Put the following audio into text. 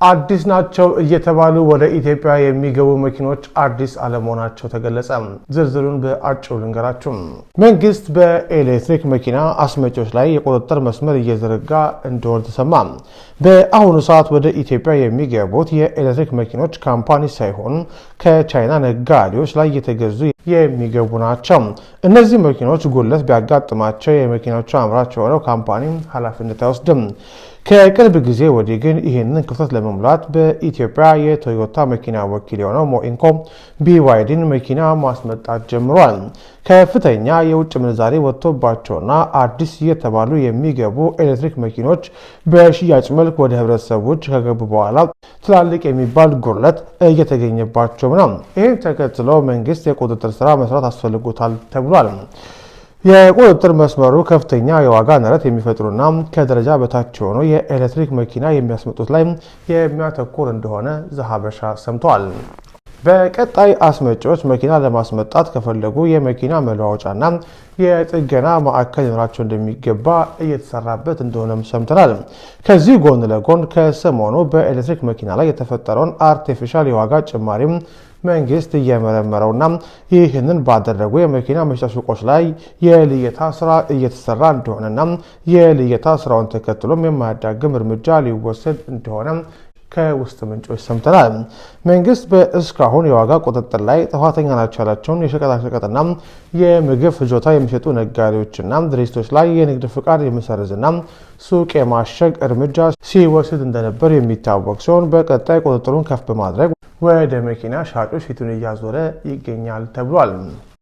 አዲስ ናቸው እየተባሉ ወደ ኢትዮጵያ የሚገቡ መኪኖች አዲስ አለመሆናቸው ተገለጸ። ዝርዝሩን በአጭሩ ልንገራችሁ። መንግስት በኤሌክትሪክ መኪና አስመጪዎች ላይ የቁጥጥር መስመር እየዘረጋ እንደሆነ ተሰማ። በአሁኑ ሰዓት ወደ ኢትዮጵያ የሚገቡት የኤሌክትሪክ መኪኖች ካምፓኒ ሳይሆን ከቻይና ነጋዴዎች ላይ እየተገዙ የሚገቡ ናቸው። እነዚህ መኪኖች ጉድለት ቢያጋጥማቸው የመኪናዎቹ አምራች የሆነው ካምፓኒ ኃላፊነት አይወስድም። ከቅርብ ጊዜ ወዲህ ግን ይህንን ክፍተት ለመሙላት በኢትዮጵያ የቶዮታ መኪና ወኪል የሆነው ሞኢንኮ ቢዋይዲን መኪና ማስመጣት ጀምሯል። ከፍተኛ የውጭ ምንዛሬ ወጥቶባቸውና አዲስ እየተባሉ የሚገቡ ኤሌክትሪክ መኪኖች በሽያጭ መልክ ወደ ህብረተሰቦች ከገቡ በኋላ ትላልቅ የሚባል ጉድለት እየተገኘባቸው ነው። ይህን ተከትሎ መንግስት የቁጥጥር ስራ መስራት አስፈልጎታል ተብሏል። የቁጥጥር መስመሩ ከፍተኛ የዋጋ ንረት የሚፈጥሩና ከደረጃ በታች የሆኑ የኤሌክትሪክ መኪና የሚያስመጡት ላይ የሚያተኩር እንደሆነ ዘሀበሻ ሰምተዋል። በቀጣይ አስመጪዎች መኪና ለማስመጣት ከፈለጉ የመኪና መለዋወጫና የጥገና ማዕከል ሊኖራቸው እንደሚገባ እየተሰራበት እንደሆነም ሰምተናል። ከዚህ ጎን ለጎን ከሰሞኑ በኤሌክትሪክ መኪና ላይ የተፈጠረውን አርቲፊሻል የዋጋ ጭማሪም መንግስት እየመረመረውና ይህንን ባደረጉ የመኪና መሸጫ ሱቆች ላይ የልየታ ስራ እየተሰራ እንደሆነና የልየታ ስራውን ተከትሎም የማያዳግም እርምጃ ሊወሰድ እንደሆነ ከውስጥ ምንጮች ሰምተናል። መንግስት በእስካሁን የዋጋ ቁጥጥር ላይ ጥፋተኛ ናቸው ያላቸውን የሸቀጣሸቀጥና የምግብ ፍጆታ የሚሸጡ ነጋዴዎችና ድርጅቶች ላይ የንግድ ፍቃድ የመሰረዝና ሱቅ የማሸግ እርምጃ ሲወስድ እንደነበር የሚታወቅ ሲሆን በቀጣይ ቁጥጥሩን ከፍ በማድረግ ወደ መኪና ሻጮች ፊቱን እያዞረ ይገኛል ተብሏል።